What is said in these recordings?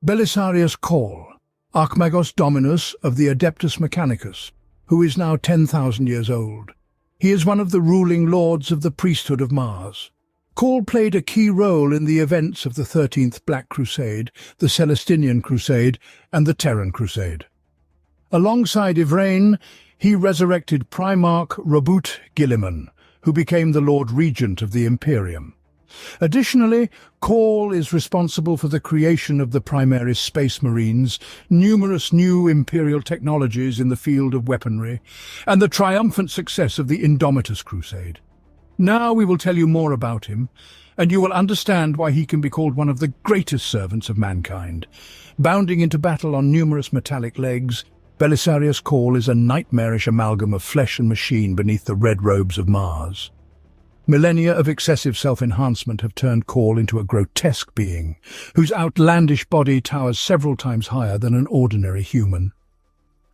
Belisarius Cawl, Archmagos Dominus of the Adeptus Mechanicus, who is now 10,000 years old. He is one of the ruling lords of the priesthood of Mars. Cawl played a key role in the events of the 13th Black Crusade, the Celestinian Crusade, and the Terran Crusade. Alongside Ivrain, he resurrected Primarch Robut Guilliman, who became the Lord Regent of the Imperium. Additionally, Cawl is responsible for the creation of the Primaris Space Marines, numerous new Imperial technologies in the field of weaponry, and the triumphant success of the Indomitus Crusade. Now we will tell you more about him, and you will understand why he can be called one of the greatest servants of mankind. Bounding into battle on numerous metallic legs, Belisarius Cawl is a nightmarish amalgam of flesh and machine beneath the red robes of Mars. Millennia of excessive self-enhancement have turned Cawl into a grotesque being, whose outlandish body towers several times higher than an ordinary human.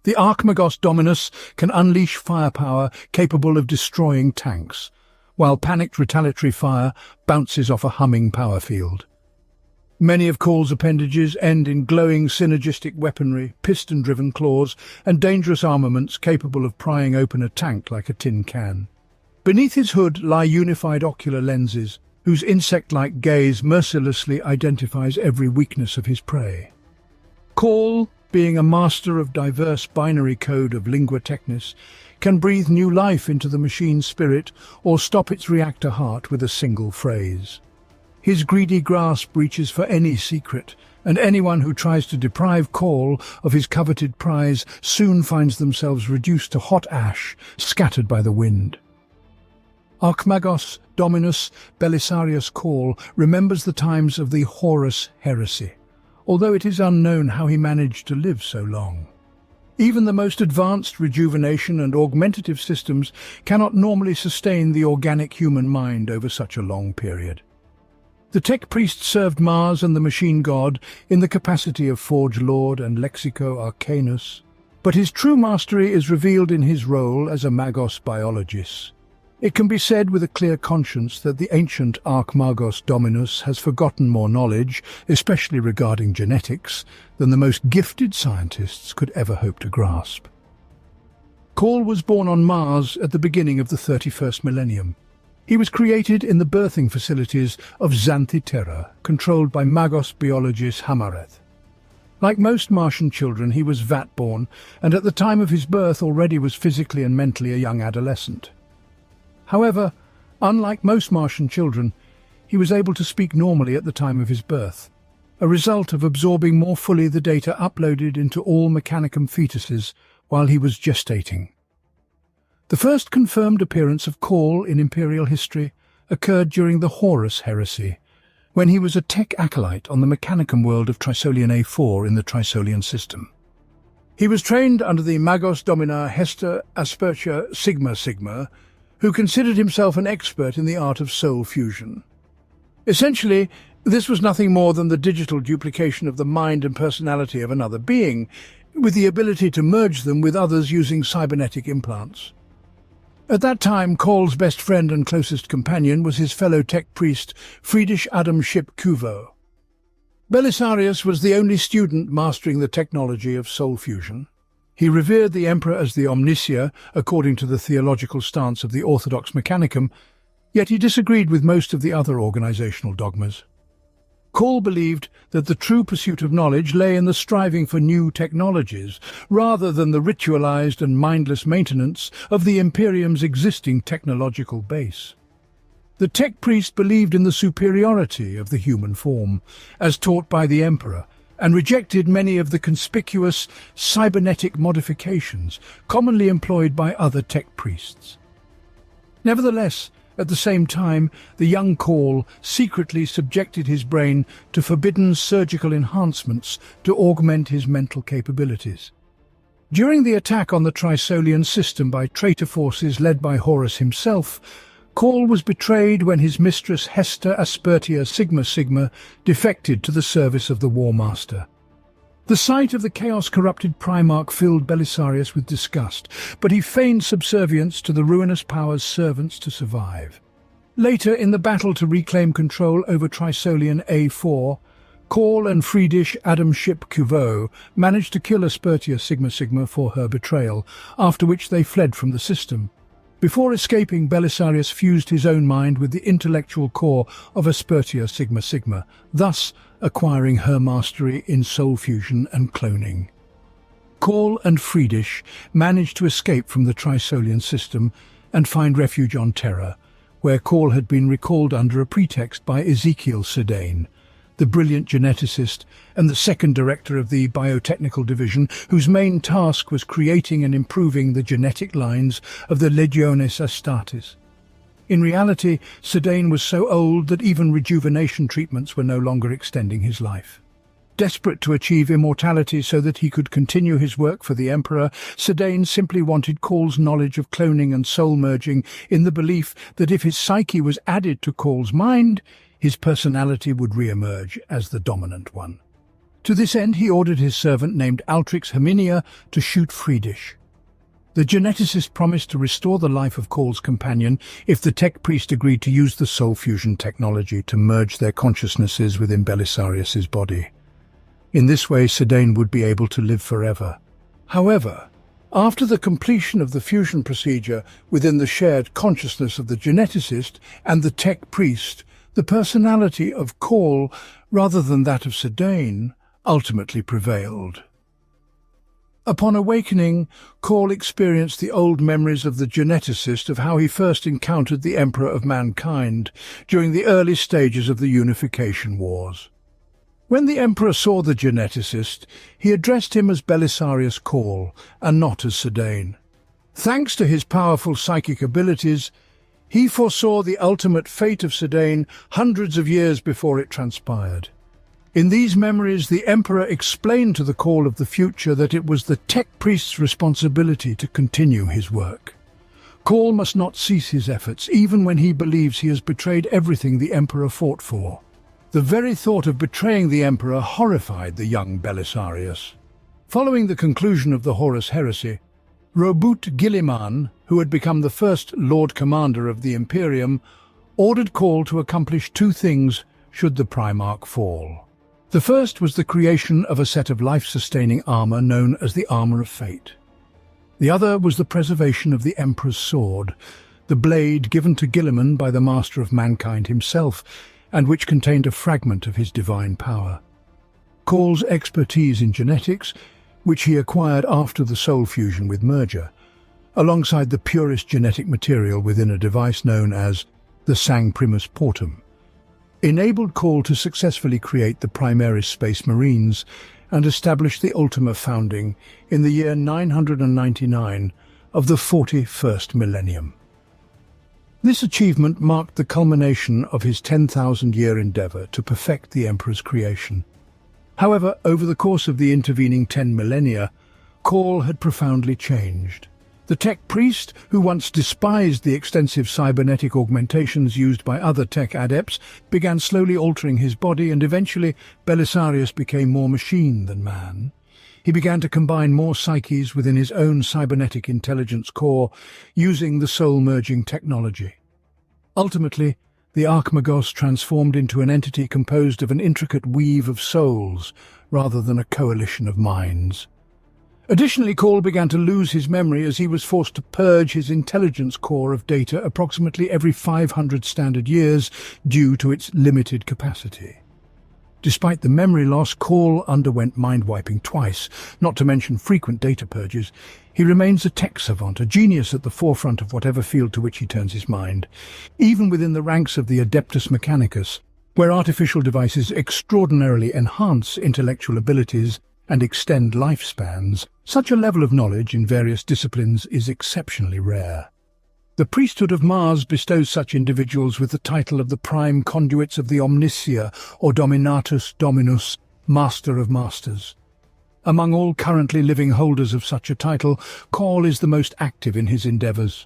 The Archmagos Dominus can unleash firepower capable of destroying tanks, while panicked retaliatory fire bounces off a humming power field. Many of Cawl's appendages end in glowing synergistic weaponry, piston-driven claws, and dangerous armaments capable of prying open a tank like a tin can. Beneath his hood lie unified ocular lenses, whose insect-like gaze mercilessly identifies every weakness of his prey. Cawl, being a master of diverse binary code of lingua technis, can breathe new life into the machine's spirit or stop its reactor heart with a single phrase. His greedy grasp reaches for any secret, and anyone who tries to deprive Cawl of his coveted prize soon finds themselves reduced to hot ash, scattered by the wind. Archmagos Dominus Belisarius Cawl remembers the times of the Horus heresy, although it is unknown how he managed to live so long. Even the most advanced rejuvenation and augmentative systems cannot normally sustain the organic human mind over such a long period. The tech priest served Mars and the machine god in the capacity of Forge Lord and Lexico Arcanus, but his true mastery is revealed in his role as a Magos Biologis. It can be said with a clear conscience that the ancient Archmagos Dominus has forgotten more knowledge, especially regarding genetics, than the most gifted scientists could ever hope to grasp. Cawl was born on Mars at the beginning of the 31st millennium. He was created in the birthing facilities of Xanthiterra, controlled by Magos Biologis Hamareth. Like most Martian children, he was vat-born, and at the time of his birth already was physically and mentally a young adolescent. However, unlike most Martian children, he was able to speak normally at the time of his birth, a result of absorbing more fully the data uploaded into all Mechanicum fetuses while he was gestating. The first confirmed appearance of Cawl in Imperial history occurred during the Horus heresy, when he was a tech acolyte on the Mechanicum world of Trisolian A4 in the Trisolian system. He was trained under the Magos Domina Hester Aspertia Sigma Sigma, who considered himself an expert in the art of soul fusion. Essentially, this was nothing more than the digital duplication of the mind and personality of another being, with the ability to merge them with others using cybernetic implants. At that time, Cawl's best friend and closest companion was his fellow tech priest, Friedrich Adam Ship Kuvo. Belisarius was the only student mastering the technology of soul fusion. He revered the Emperor as the Omnicia, according to the theological stance of the Orthodox Mechanicum, yet he disagreed with most of the other organizational dogmas. Cawl believed that the true pursuit of knowledge lay in the striving for new technologies, rather than the ritualized and mindless maintenance of the Imperium's existing technological base. The tech priest believed in the superiority of the human form, as taught by the Emperor, and rejected many of the conspicuous cybernetic modifications commonly employed by other tech priests. Nevertheless, at the same time, the young Cawl secretly subjected his brain to forbidden surgical enhancements to augment his mental capabilities. During the attack on the Trisolian system by traitor forces led by Horus himself, Cawl was betrayed when his mistress Hester Aspertia Sigma Sigma defected to the service of the War Master. The sight of the chaos-corrupted Primarch filled Belisarius with disgust, but he feigned subservience to the ruinous power's servants to survive. Later, in the battle to reclaim control over Trisolian A4, Cawl and Friedrich Adam Ship Cuveau managed to kill Aspertia Sigma for her betrayal, after which they fled from the system. Before escaping, Belisarius fused his own mind with the intellectual core of Aspertia Sigma, thus acquiring her mastery in soul fusion and cloning. Cawl and Friedrich managed to escape from the Trisolian system and find refuge on Terra, where Cawl had been recalled under a pretext by Ezekiel Sedain, the brilliant geneticist and the second director of the biotechnical division, whose main task was creating and improving the genetic lines of the Legiones Astartes. In reality, Sedain was so old that even rejuvenation treatments were no longer extending his life. Desperate to achieve immortality so that he could continue his work for the Emperor, Sedain simply wanted Cawl's knowledge of cloning and soul merging, in the belief that if his psyche was added to Cawl's mind, his personality would re-emerge as the dominant one. To this end, he ordered his servant named Altrix Herminia to shoot Friedrich. The geneticist promised to restore the life of Cawl's companion if the tech priest agreed to use the soul fusion technology to merge their consciousnesses within Belisarius's body. In this way, Sedain would be able to live forever. However, after the completion of the fusion procedure within the shared consciousness of the geneticist and the tech priest, the personality of Cawl, rather than that of Sedain, ultimately prevailed. Upon awakening, Cawl experienced the old memories of the geneticist of how he first encountered the Emperor of Mankind during the early stages of the Unification Wars. When the Emperor saw the geneticist, he addressed him as Belisarius Cawl and not as Sedain. Thanks to his powerful psychic abilities, he foresaw the ultimate fate of Sedain hundreds of years before it transpired. In these memories, the Emperor explained to the Cawl of the future that it was the tech priest's responsibility to continue his work. Cawl must not cease his efforts, even when he believes he has betrayed everything the Emperor fought for. The very thought of betraying the Emperor horrified the young Belisarius. Following the conclusion of the Horus Heresy, Robert Guilliman, who had become the first Lord Commander of the Imperium, ordered Cawl to accomplish two things should the Primarch fall. The first was the creation of a set of life-sustaining armor known as the Armor of Fate. The other was the preservation of the Emperor's sword, the blade given to Guilliman by the Master of Mankind himself, and which contained a fragment of his divine power. Cawl's expertise in genetics, which he acquired after the soul fusion with merger, alongside the purest genetic material within a device known as the Sang Primus Portum, enabled Cawl to successfully create the Primaris Space Marines and establish the Ultima founding in the year 999 of the 41st millennium. This achievement marked the culmination of his 10,000-year endeavor to perfect the Emperor's creation. However, over the course of the intervening 10 millennia, Cawl had profoundly changed. The tech priest, who once despised the extensive cybernetic augmentations used by other tech adepts, began slowly altering his body, and eventually Belisarius became more machine than man. He began to combine more psyches within his own cybernetic intelligence core, using the soul-merging technology. Ultimately, the Archmagos transformed into an entity composed of an intricate weave of souls, rather than a coalition of minds. Additionally, Cawl began to lose his memory as he was forced to purge his intelligence core of data approximately every 500 standard years due to its limited capacity. Despite the memory loss, Cawl underwent mind-wiping twice, not to mention frequent data purges. He remains a tech savant, a genius at the forefront of whatever field to which he turns his mind. Even within the ranks of the Adeptus Mechanicus, where artificial devices extraordinarily enhance intellectual abilities and extend lifespans, such a level of knowledge in various disciplines is exceptionally rare. The priesthood of Mars bestows such individuals with the title of the prime conduits of the Omnicia, or Dominatus Dominus, Master of Masters. Among all currently living holders of such a title, Cawl is the most active in his endeavors.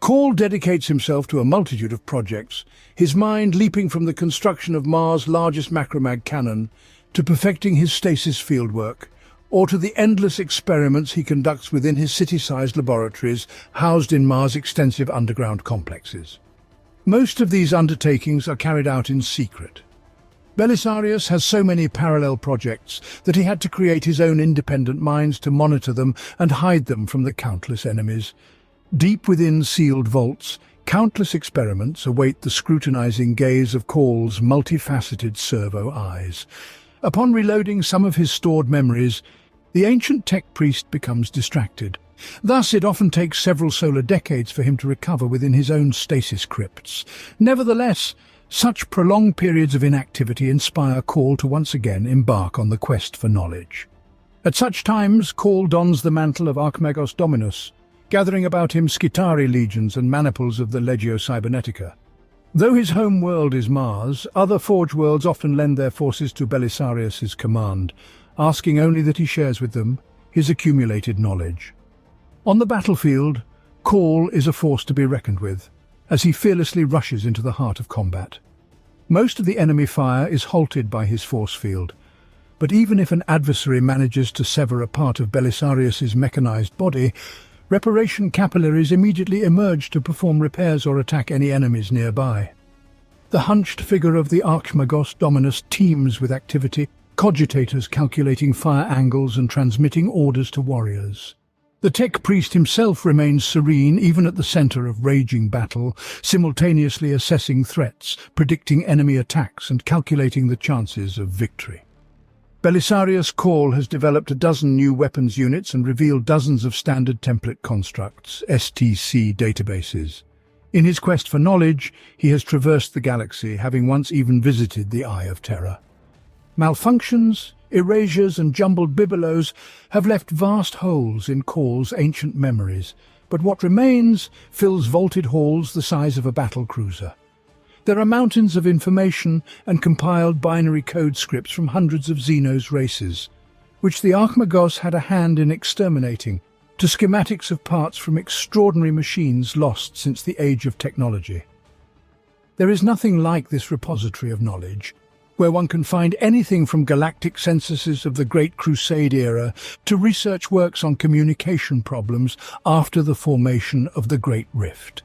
Cawl dedicates himself to a multitude of projects, his mind leaping from the construction of Mars' largest macromag cannon to perfecting his stasis fieldwork, or to the endless experiments he conducts within his city-sized laboratories housed in Mars' extensive underground complexes. Most of these undertakings are carried out in secret. Belisarius has so many parallel projects that he had to create his own independent minds to monitor them and hide them from the countless enemies. Deep within sealed vaults, countless experiments await the scrutinizing gaze of Cawl's multifaceted servo eyes. Upon reloading some of his stored memories, the ancient tech priest becomes distracted. Thus, it often takes several solar decades for him to recover within his own stasis crypts. Nevertheless, such prolonged periods of inactivity inspire Cawl to once again embark on the quest for knowledge. At such times, Cawl dons the mantle of Archmagos Dominus, gathering about him Skitari legions and maniples of the Legio Cybernetica. Though his home world is Mars, other Forge worlds often lend their forces to Belisarius's command, asking only that he shares with them his accumulated knowledge. On the battlefield, Cawl is a force to be reckoned with, as he fearlessly rushes into the heart of combat. Most of the enemy fire is halted by his force field, but even if an adversary manages to sever a part of Belisarius's mechanized body, reparation capillaries immediately emerge to perform repairs or attack any enemies nearby. The hunched figure of the Archmagos Dominus teems with activity, cogitators calculating fire angles and transmitting orders to warriors. The tech priest himself remains serene even at the center of raging battle, simultaneously assessing threats, predicting enemy attacks and calculating the chances of victory. Belisarius Cawl has developed a dozen new weapons units and revealed dozens of standard template constructs, STC databases. In his quest for knowledge, he has traversed the galaxy, having once even visited the Eye of Terror. Malfunctions, erasures and jumbled bibelots have left vast holes in Cawl's ancient memories, but what remains fills vaulted halls the size of a battle cruiser. There are mountains of information and compiled binary code scripts from hundreds of Xenos races, which the Archmagos had a hand in exterminating, to schematics of parts from extraordinary machines lost since the age of technology. There is nothing like this repository of knowledge, where one can find anything from galactic censuses of the Great Crusade era to research works on communication problems after the formation of the Great Rift.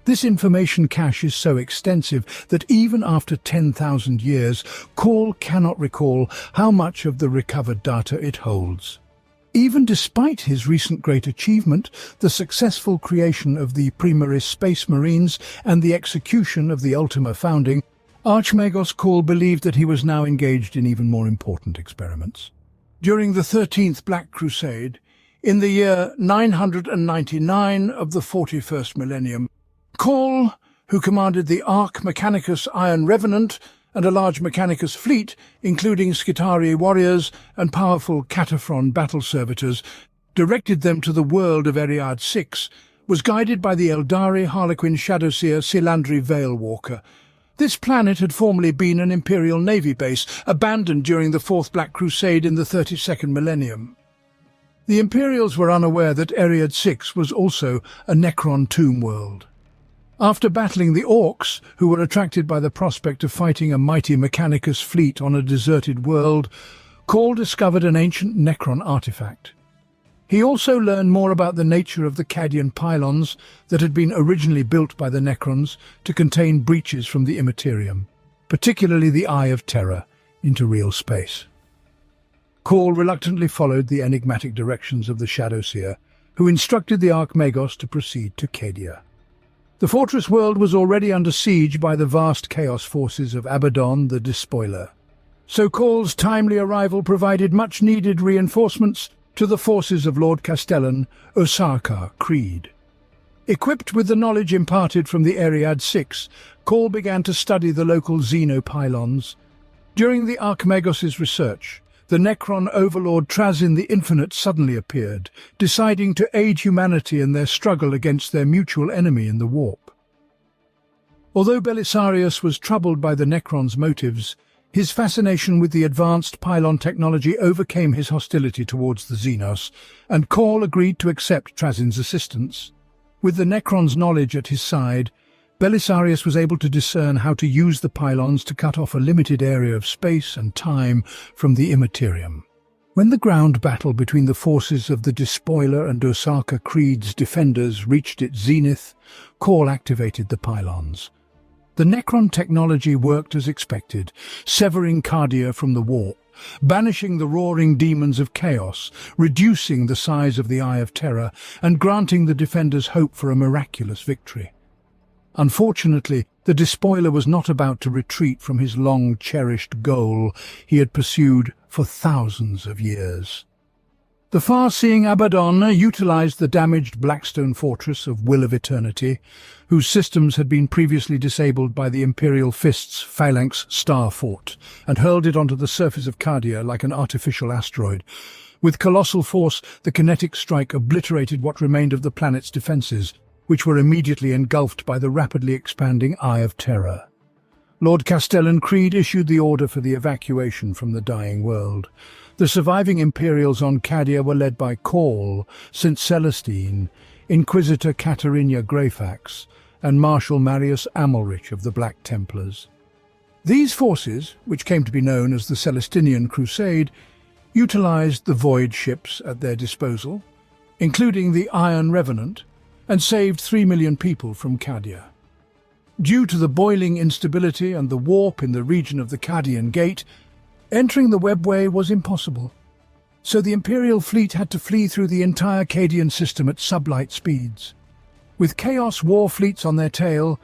This information cache is so extensive that even after 10,000 years, Cawl cannot recall how much of the recovered data it holds. Even despite his recent great achievement, the successful creation of the Primaris Space Marines and the execution of the Ultima founding, Archmagos Cawl believed that he was now engaged in even more important experiments. During the 13th Black Crusade, in the year 999 of the 41st millennium, Cawl, who commanded the Arch Mechanicus Iron Revenant and a large Mechanicus fleet, including Skitari warriors and powerful Cataphron battle servitors, directed them to the world of Eriad VI, was guided by the Eldari Harlequin Shadowseer Silandri Veilwalker. This planet had formerly been an Imperial Navy base, abandoned during the Fourth Black Crusade in the 32nd millennium. The Imperials were unaware that Eriad VI was also a Necron tomb world. After battling the Orcs, who were attracted by the prospect of fighting a mighty Mechanicus fleet on a deserted world, Cawl discovered an ancient Necron artifact. He also learned more about the nature of the Cadian pylons that had been originally built by the Necrons to contain breaches from the Immaterium, particularly the Eye of Terror, into real space. Cawl reluctantly followed the enigmatic directions of the Shadowseer, who instructed the Archmagos to proceed to Cadia. The fortress world was already under siege by the vast chaos forces of Abaddon the Despoiler, so Cawl's timely arrival provided much-needed reinforcements to the forces of Lord Castellan Osaka Creed. Equipped with the knowledge imparted from the Eriad VI, Cawl began to study the local xenopylons. During the Archmagos' research, the Necron overlord Trazyn the Infinite suddenly appeared, deciding to aid humanity in their struggle against their mutual enemy in the warp. Although Belisarius was troubled by the Necron's motives, his fascination with the advanced pylon technology overcame his hostility towards the Xenos, and Cawl agreed to accept Trazyn's assistance. With the Necron's knowledge at his side, Belisarius was able to discern how to use the pylons to cut off a limited area of space and time from the Immaterium. When the ground battle between the forces of the Despoiler and Osaka Creed's defenders reached its zenith, Cawl activated the pylons. The Necron technology worked as expected, severing Cardia from the warp, banishing the roaring demons of chaos, reducing the size of the Eye of Terror, and granting the defenders hope for a miraculous victory. Unfortunately, the despoiler was not about to retreat from his long-cherished goal he had pursued for thousands of years. The far-seeing Abaddon utilized the damaged Blackstone fortress of Will of Eternity, whose systems had been previously disabled by the Imperial Fist's Phalanx Star Fort, and hurled it onto the surface of Cardia like an artificial asteroid. With colossal force, the kinetic strike obliterated what remained of the planet's defenses, which were immediately engulfed by the rapidly expanding Eye of Terror. Lord Castellan Creed issued the order for the evacuation from the dying world. The surviving Imperials on Cadia were led by Cawl, St. Celestine, Inquisitor Katarina Greyfax, and Marshal Marius Amalrich of the Black Templars. These forces, which came to be known as the Celestinian Crusade, utilized the Void ships at their disposal, including the Iron Revenant, and saved 3 million people from Cadia. Due to the boiling instability and the warp in the region of the Cadian Gate, entering the webway was impossible, so the Imperial fleet had to flee through the entire Cadian system at sublight speeds. With Chaos war fleets on their tail,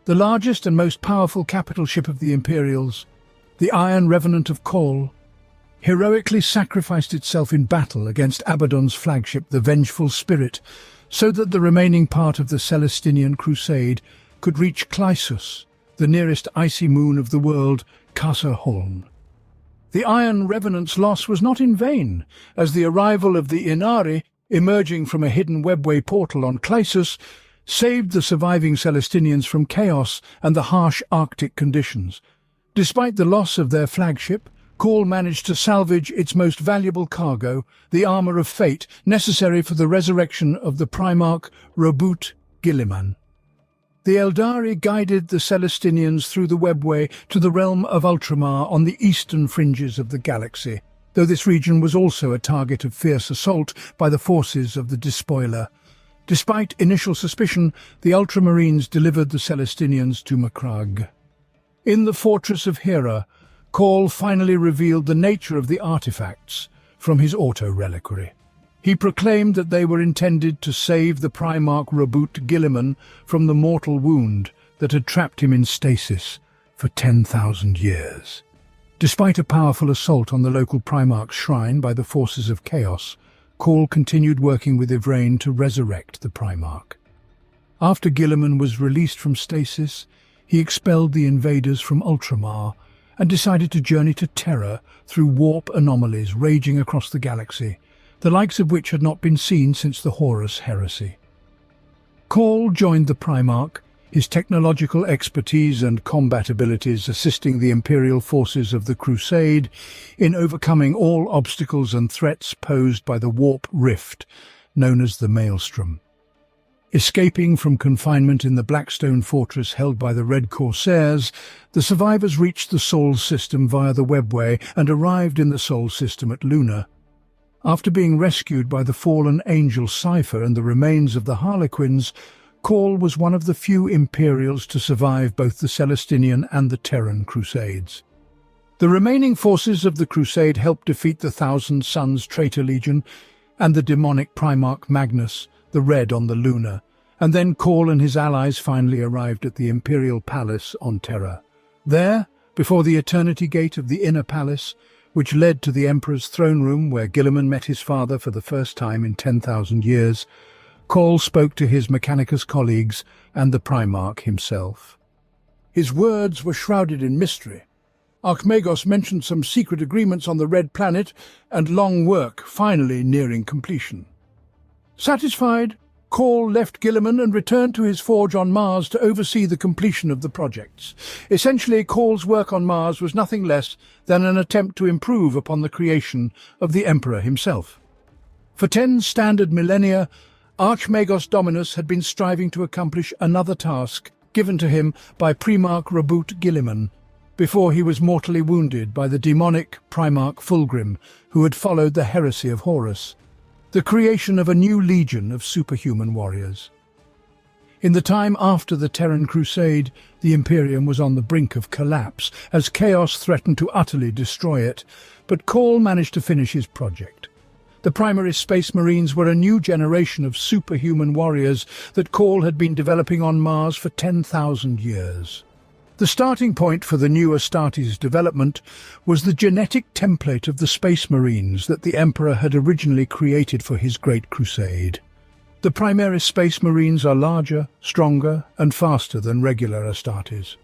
the largest and most powerful capital ship of the Imperials, the Iron Revenant of Cawl, heroically sacrificed itself in battle against Abaddon's flagship, the Vengeful Spirit, so that the remaining part of the Celestinian Crusade could reach Clysus, the nearest icy moon of the world, Casa Holm. The Iron Revenant's loss was not in vain, as the arrival of the Inari, emerging from a hidden webway portal on Clysus, saved the surviving Celestinians from chaos and the harsh Arctic conditions. Despite the loss of their flagship, Cawl managed to salvage its most valuable cargo, the armor of fate necessary for the resurrection of the Primarch Robut Gilliman. The Eldari guided the Celestinians through the webway to the realm of Ultramar on the eastern fringes of the galaxy, though this region was also a target of fierce assault by the forces of the Despoiler. Despite initial suspicion, the Ultramarines delivered the Celestinians to Macragge. In the fortress of Hera, Cawl finally revealed the nature of the artifacts from his auto-reliquary. He proclaimed that they were intended to save the Primarch Robut Gilliman from the mortal wound that had trapped him in stasis for 10,000 years. Despite a powerful assault on the local Primarch's shrine by the forces of Chaos, Cawl continued working with Ivrain to resurrect the Primarch. After Gilliman was released from stasis, he expelled the invaders from Ultramar and decided to journey to Terra through warp anomalies raging across the galaxy, the likes of which had not been seen since the Horus Heresy. Cawl joined the Primarch, his technological expertise and combat abilities assisting the Imperial forces of the Crusade in overcoming all obstacles and threats posed by the warp rift, known as the Maelstrom. Escaping from confinement in the Blackstone fortress held by the Red Corsairs, the survivors reached the Sol system via the webway and arrived in the Sol system at Luna. After being rescued by the fallen angel Cypher and the remains of the Harlequins, Cawl was one of the few Imperials to survive both the Celestinian and the Terran Crusades. The remaining forces of the Crusade helped defeat the Thousand Sons Traitor Legion and the demonic Primarch Magnus, the Red on the Luna, and then Cawl and his allies finally arrived at the Imperial Palace on Terra. There, before the Eternity Gate of the Inner Palace, which led to the Emperor's throne room where Gilliman met his father for the first time in 10,000 years, Cawl spoke to his Mechanicus colleagues and the Primarch himself. His words were shrouded in mystery. Archmagos mentioned some secret agreements on the Red Planet and long work finally nearing completion. Satisfied, Cawl left Gilliman and returned to his forge on Mars to oversee the completion of the projects. Essentially, Cawl's work on Mars was nothing less than an attempt to improve upon the creation of the Emperor himself. For 10 standard millennia, Archmagos Dominus had been striving to accomplish another task given to him by Primarch Robut Gilliman, before he was mortally wounded by the demonic Primarch Fulgrim, who had followed the heresy of Horus, the creation of a new legion of superhuman warriors. In the time after the Terran Crusade, the Imperium was on the brink of collapse as chaos threatened to utterly destroy it, but Cawl managed to finish his project. The Primaris Space Marines were a new generation of superhuman warriors that Cawl had been developing on Mars for 10,000 years. The starting point for the new Astartes development was the genetic template of the Space Marines that the Emperor had originally created for his Great Crusade. The Primaris Space Marines are larger, stronger, and faster than regular Astartes.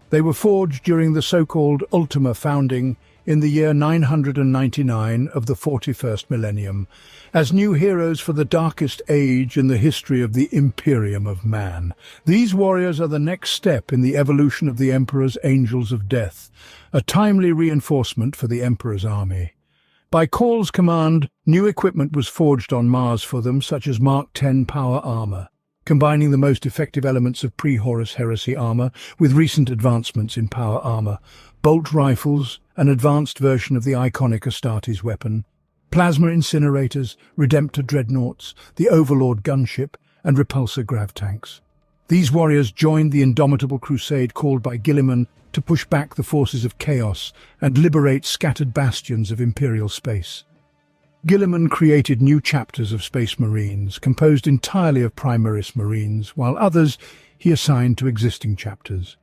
They were forged during the so-called Ultima founding in the year 999 of the 41st millennium, as new heroes for the darkest age in the history of the Imperium of Man. These warriors are the next step in the evolution of the Emperor's Angels of Death, a timely reinforcement for the Emperor's army. By Cawl's command, new equipment was forged on Mars for them, such as Mark X power armor, combining the most effective elements of pre-Horus Heresy armor with recent advancements in power armor, bolt rifles, an advanced version of the iconic Astartes weapon, plasma incinerators, Redemptor dreadnoughts, the Overlord gunship, and repulsor grav tanks. These warriors joined the indomitable crusade called by Guilliman to push back the forces of chaos and liberate scattered bastions of Imperial space. Guilliman created new chapters of Space Marines, composed entirely of Primaris Marines, while others he assigned to existing chapters.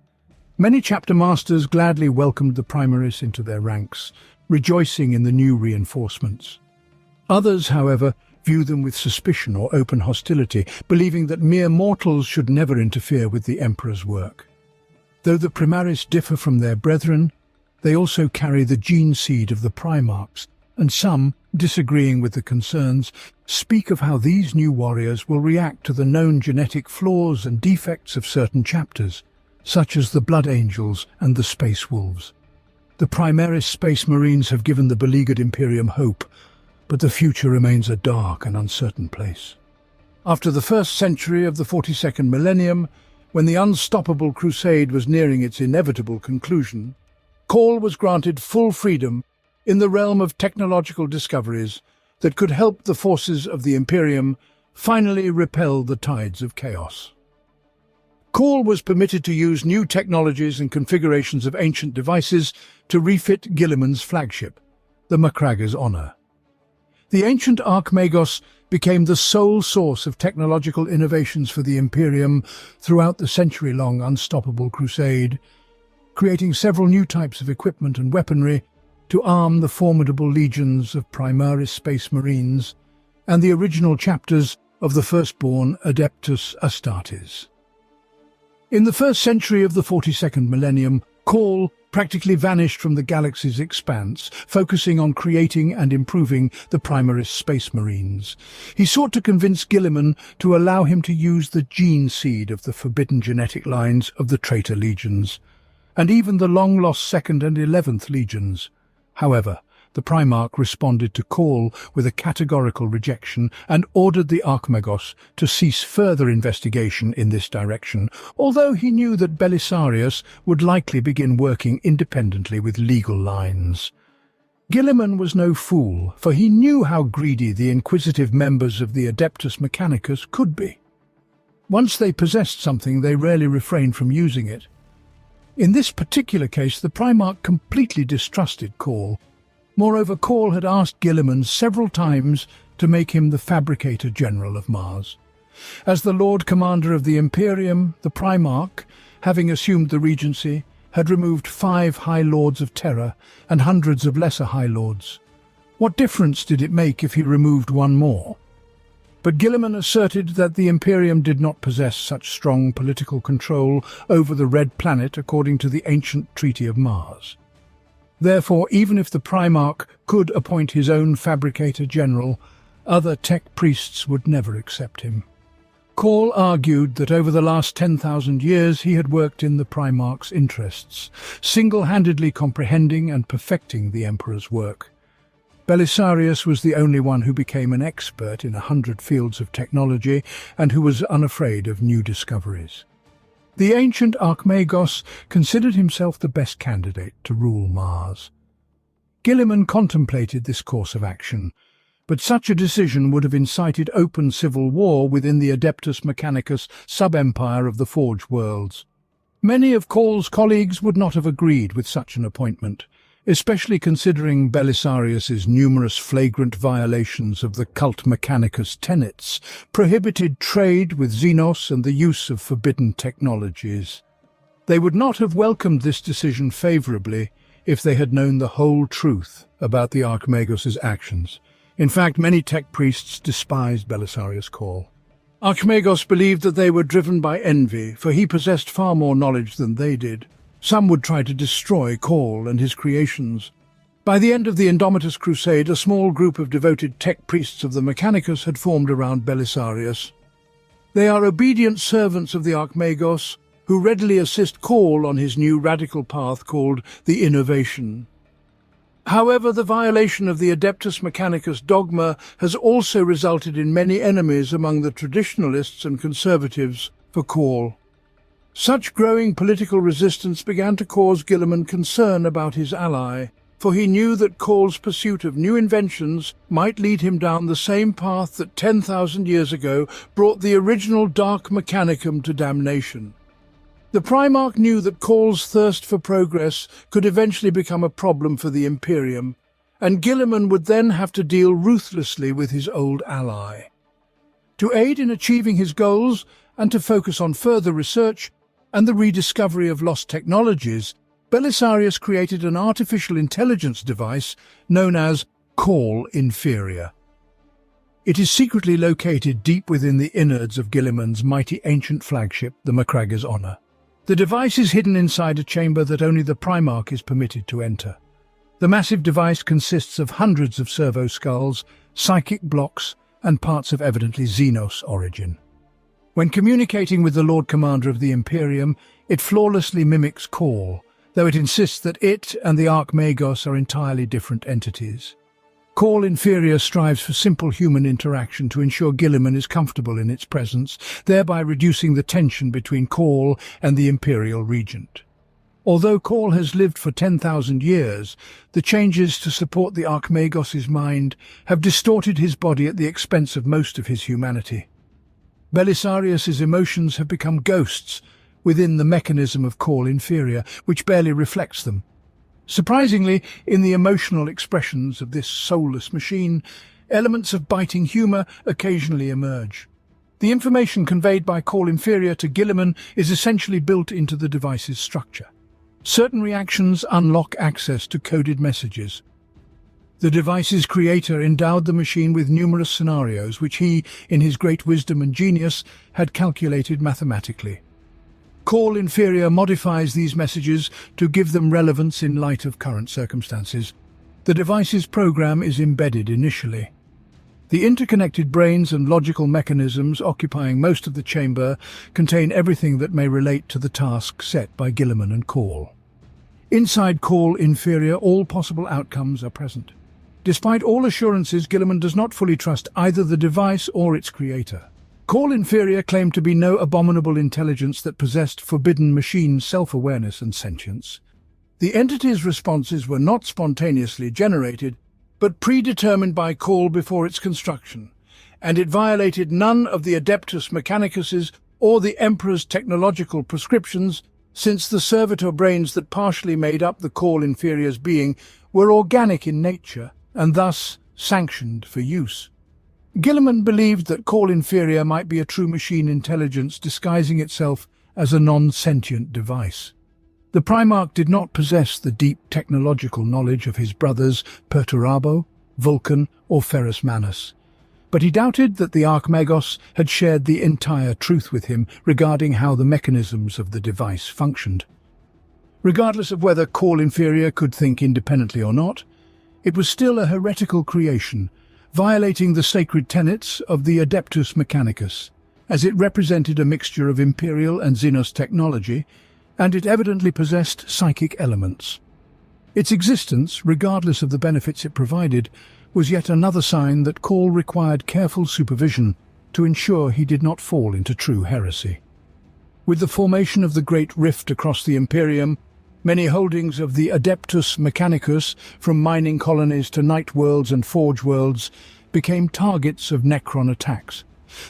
Many chapter masters gladly welcomed the Primaris into their ranks, rejoicing in the new reinforcements. Others, however, view them with suspicion or open hostility, believing that mere mortals should never interfere with the Emperor's work. Though the Primaris differ from their brethren, they also carry the gene seed of the Primarchs, and some, disagreeing with the concerns, speak of how these new warriors will react to the known genetic flaws and defects of certain chapters, such as the Blood Angels and the Space Wolves. The Primaris Space Marines have given the beleaguered Imperium hope, but the future remains a dark and uncertain place. After the first century of the 42nd millennium, when the unstoppable crusade was nearing its inevitable conclusion, Cawl was granted full freedom in the realm of technological discoveries that could help the forces of the Imperium finally repel the tides of chaos. Cawl was permitted to use new technologies and configurations of ancient devices to refit Guilliman's flagship, the Macragge's Honor. The ancient Archmagos became the sole source of technological innovations for the Imperium throughout the century-long unstoppable crusade, creating several new types of equipment and weaponry to arm the formidable legions of Primaris Space Marines and the original chapters of the firstborn Adeptus Astartes. In the first century of the 42nd millennium, Cawl practically vanished from the galaxy's expanse, focusing on creating and improving the Primaris Space Marines. He sought to convince Guilliman to allow him to use the gene seed of the forbidden genetic lines of the traitor legions, and even the long-lost 2nd and 11th legions. However, the Primarch responded to Cawl with a categorical rejection and ordered the Archmagos to cease further investigation in this direction, although he knew that Belisarius would likely begin working independently with legal lines. Guilliman was no fool, for he knew how greedy the inquisitive members of the Adeptus Mechanicus could be. Once they possessed something, they rarely refrained from using it. In this particular case, the Primarch completely distrusted Cawl. Moreover, Cawl had asked Guilliman several times to make him the Fabricator General of Mars. As the Lord Commander of the Imperium, the Primarch, having assumed the regency, had removed 5 High Lords of Terror and hundreds of lesser High Lords. What difference did it make if he removed one more? But Guilliman asserted that the Imperium did not possess such strong political control over the Red Planet according to the ancient Treaty of Mars. Therefore, even if the Primarch could appoint his own Fabricator General, other tech priests would never accept him. Cawl argued that over the last 10,000 years he had worked in the Primarch's interests, single-handedly comprehending and perfecting the Emperor's work. Belisarius was the only one who became an expert in 100 fields of technology and who was unafraid of new discoveries. The ancient Archmagos considered himself the best candidate to rule Mars. Guilliman contemplated this course of action, But such a decision would have incited open civil war within the Adeptus Mechanicus sub-empire of the Forge Worlds. Many of Cawl's colleagues would not have agreed with such an appointment, especially considering Belisarius's numerous flagrant violations of the Cult Mechanicus tenets, prohibited trade with Xenos and the use of forbidden technologies. They would not have welcomed this decision favourably if they had known the whole truth about the Archmagos' actions. In fact, many tech priests despised Belisarius Cawl. Archmagos believed that they were driven by envy, for he possessed far more knowledge than they did. Some would try to destroy Cawl and his creations. By the end of the Indomitus Crusade, a small group of devoted tech priests of the Mechanicus had formed around Belisarius. They are obedient servants of the Archmagos, who readily assist Cawl on his new radical path called the Innovation. However, the violation of the Adeptus Mechanicus dogma has also resulted in many enemies among the traditionalists and conservatives for Cawl. Such growing political resistance began to cause Guilliman concern about his ally, for he knew that Cawl's pursuit of new inventions might lead him down the same path that 10,000 years ago brought the original Dark Mechanicum to damnation. The Primarch knew that Cawl's thirst for progress could eventually become a problem for the Imperium, and Guilliman would then have to deal ruthlessly with his old ally. To aid in achieving his goals and to focus on further research and the rediscovery of lost technologies, Belisarius created an artificial intelligence device known as Cawl Inferior. It is secretly located deep within the innards of Guilliman's mighty ancient flagship, the Macragge's Honour. The device is hidden inside a chamber that only the Primarch is permitted to enter. The massive device consists of hundreds of servo skulls, psychic blocks, and parts of evidently Xenos origin. When communicating with the Lord Commander of the Imperium, it flawlessly mimics Cawl, though it insists that it and the Archmagos are entirely different entities. Cawl Inferior strives for simple human interaction to ensure Guilliman is comfortable in its presence, thereby reducing the tension between Cawl and the Imperial Regent. Although Cawl has lived for 10,000 years, the changes to support the Archmagos' mind have distorted his body at the expense of most of his humanity. Belisarius' emotions have become ghosts within the mechanism of Cawl Inferior, which barely reflects them. Surprisingly, in the emotional expressions of this soulless machine, elements of biting humour occasionally emerge. The information conveyed by Cawl Inferior to Guilliman is essentially built into the device's structure. Certain reactions unlock access to coded messages. The device's creator endowed the machine with numerous scenarios which he, in his great wisdom and genius, had calculated mathematically. Cawl Inferior modifies these messages to give them relevance in light of current circumstances. The device's program is embedded initially. The interconnected brains and logical mechanisms occupying most of the chamber contain everything that may relate to the task set by Guilliman and Cawl. Inside Cawl Inferior, all possible outcomes are present. Despite all assurances, Guilliman does not fully trust either the device or its creator. Cawl Inferior claimed to be no abominable intelligence that possessed forbidden machine self-awareness and sentience. The entity's responses were not spontaneously generated, but predetermined by Cawl before its construction, and it violated none of the Adeptus Mechanicus' or the Emperor's technological prescriptions, since the servitor brains that partially made up the Cawl Inferior's being were organic in nature and thus sanctioned for use. Guilliman believed that Cawl Inferior might be a true machine intelligence disguising itself as a non-sentient device. The Primarch did not possess the deep technological knowledge of his brothers Perturabo, Vulcan, or Ferrus Manus, but he doubted that the Archmagos had shared the entire truth with him regarding how the mechanisms of the device functioned. Regardless of whether Cawl Inferior could think independently or not, it was still a heretical creation, violating the sacred tenets of the Adeptus Mechanicus, as it represented a mixture of Imperial and Xenos technology, and it evidently possessed psychic elements. Its existence, regardless of the benefits it provided, was yet another sign that Cawl required careful supervision to ensure he did not fall into true heresy. With the formation of the Great Rift across the Imperium, many holdings of the Adeptus Mechanicus, from mining colonies to night worlds and forge worlds, became targets of Necron attacks.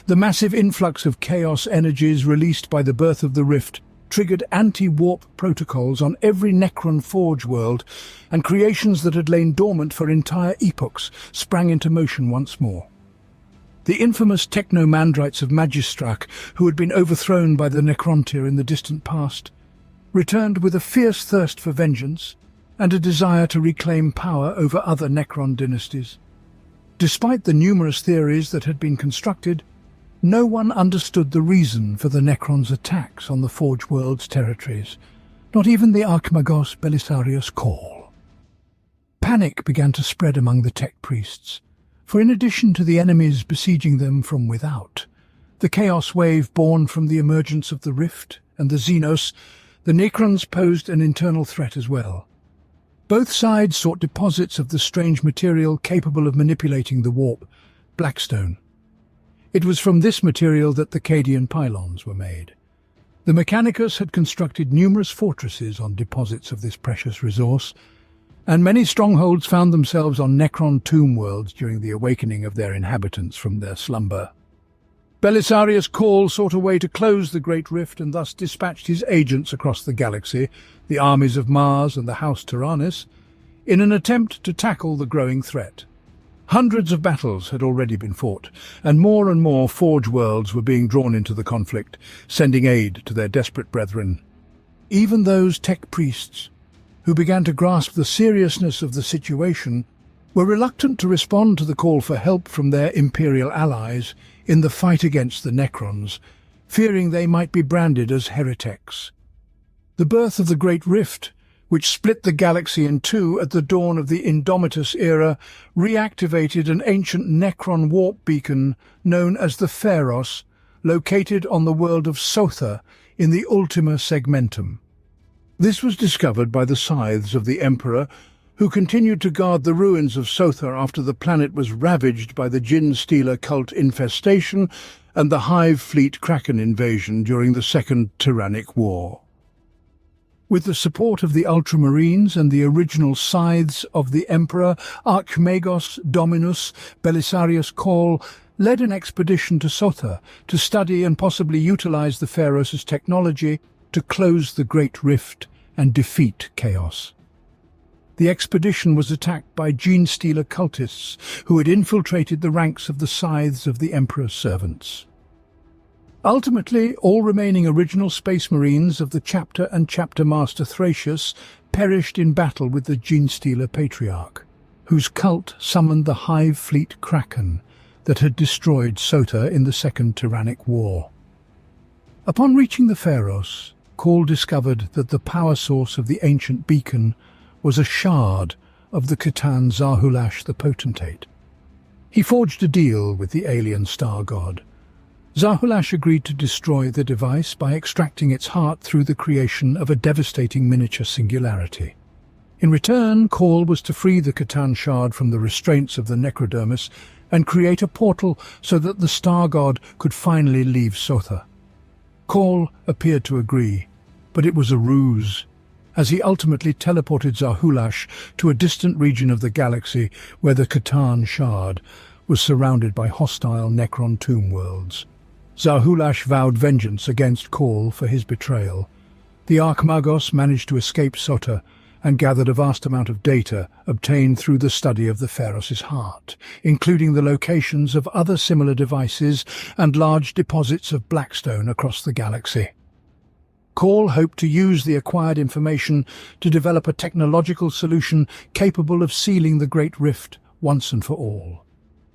The massive influx of chaos energies released by the birth of the Rift triggered anti-warp protocols on every Necron Forge world, and creations that had lain dormant for entire epochs sprang into motion once more. The infamous technomandrites of Magistrak, who had been overthrown by the Necrontyr in the distant past, returned with a fierce thirst for vengeance and a desire to reclaim power over other Necron dynasties. Despite the numerous theories that had been constructed, no one understood the reason for the Necrons' attacks on the Forge World's territories, not even the Archmagos Belisarius Cawl. Panic began to spread among the tech priests, for in addition to the enemies besieging them from without, the chaos wave born from the emergence of the Rift and the Xenos, the Necrons posed an internal threat as well. Both sides sought deposits of the strange material capable of manipulating the warp, Blackstone. It was from this material that the Cadian pylons were made. The Mechanicus had constructed numerous fortresses on deposits of this precious resource, and many strongholds found themselves on Necron tomb worlds during the awakening of their inhabitants from their slumber. Belisarius Cawl sought a way to close the Great Rift and thus dispatched his agents across the galaxy, the armies of Mars and the House Tyrannus, in an attempt to tackle the growing threat. Hundreds of battles had already been fought, and more Forge worlds were being drawn into the conflict, sending aid to their desperate brethren. Even those tech priests, who began to grasp the seriousness of the situation, were reluctant to respond to the call for help from their Imperial allies in the fight against the Necrons, fearing they might be branded as heretics. The birth of the Great Rift, which split the galaxy in two at the dawn of the Indomitus era, reactivated an ancient Necron warp beacon known as the Pharos, located on the world of Sotha in the Ultima Segmentum. This was discovered by the scythes of the Emperor, who continued to guard the ruins of Sotha after the planet was ravaged by the Jinn-Stealer cult infestation and the Hive Fleet Kraken invasion during the Second Tyrannic War. With the support of the Ultramarines and the original scythes of the Emperor, Archmagos Dominus Belisarius Cawl led an expedition to Sotha to study and possibly utilize the Pharos' technology to close the Great Rift and defeat chaos. The expedition was attacked by Gene-Stealer cultists who had infiltrated the ranks of the scythes of the Emperor's servants. Ultimately, all remaining original Space Marines of the Chapter and Chapter Master Thracius perished in battle with the Gene-Stealer Patriarch, whose cult summoned the Hive Fleet Kraken that had destroyed Sotha in the Second Tyrannic War. Upon reaching the Pharos, Cawl discovered that the power source of the ancient beacon was a shard of the Khitan Zahulash the Potentate. He forged a deal with the alien star god. Zahulash agreed to destroy the device by extracting its heart through the creation of a devastating miniature singularity. In return, Cawl was to free the Khitan shard from the restraints of the Necrodermis and create a portal so that the star god could finally leave Sotha. Cawl appeared to agree, but it was a ruse, as he ultimately teleported Zahulash to a distant region of the galaxy where the Khitan shard was surrounded by hostile Necron tomb worlds. Zahulash vowed vengeance against Cawl for his betrayal. The Archmagos managed to escape Sotha and gathered a vast amount of data obtained through the study of the Pharos' heart, including the locations of other similar devices and large deposits of Blackstone across the galaxy. Cawl hoped to use the acquired information to develop a technological solution capable of sealing the Great Rift once and for all.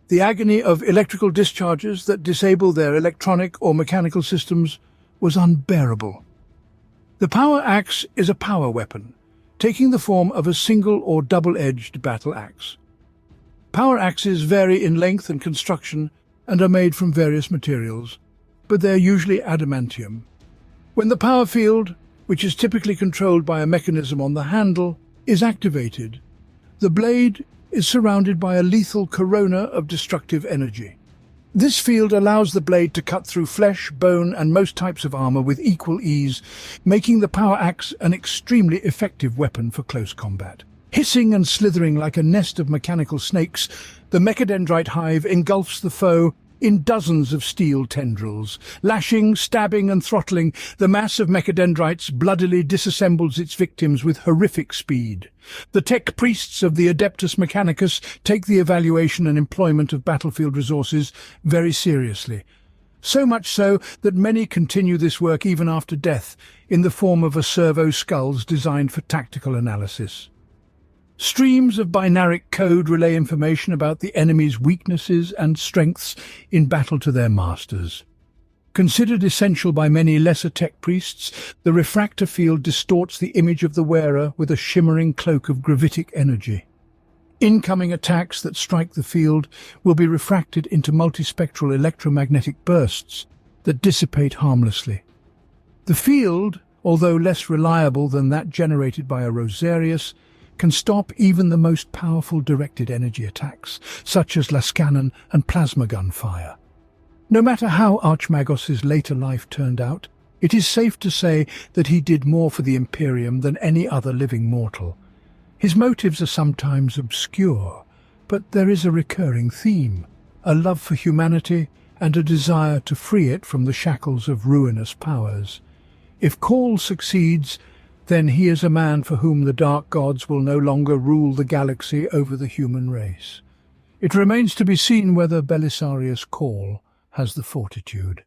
The agony of electrical discharges that disable their electronic or mechanical systems was unbearable. The power axe is a power weapon, taking the form of a single or double-edged battle axe. Power axes vary in length and construction and are made from various materials, but they're usually adamantium. When the power field, which is typically controlled by a mechanism on the handle, is activated, the blade is surrounded by a lethal corona of destructive energy. This field allows the blade to cut through flesh, bone, and most types of armor with equal ease, making the power axe an extremely effective weapon for close combat. Hissing and slithering like a nest of mechanical snakes, the mechadendrite hive engulfs the foe in dozens of steel tendrils. Lashing, stabbing and throttling, the mass of mechadendrites bloodily disassembles its victims with horrific speed. The tech priests of the Adeptus Mechanicus take the evaluation and employment of battlefield resources very seriously. So much so that many continue this work even after death, in the form of servo skulls designed for tactical analysis. Streams of binaric code relay information about the enemy's weaknesses and strengths in battle to their masters. Considered essential by many lesser tech priests, the refractor field distorts the image of the wearer with a shimmering cloak of gravitic energy. Incoming attacks that strike the field will be refracted into multispectral electromagnetic bursts that dissipate harmlessly. The field, although less reliable than that generated by a Rosarius, can stop even the most powerful directed energy attacks, such as lascannon and plasma gun fire. No matter how Archmagos's later life turned out, it is safe to say that he did more for the Imperium than any other living mortal. His motives are sometimes obscure, but there is a recurring theme, a love for humanity and a desire to free it from the shackles of ruinous powers. If Cawl succeeds, then he is a man for whom the dark gods will no longer rule the galaxy over the human race. It remains to be seen whether Belisarius Cawl has the fortitude.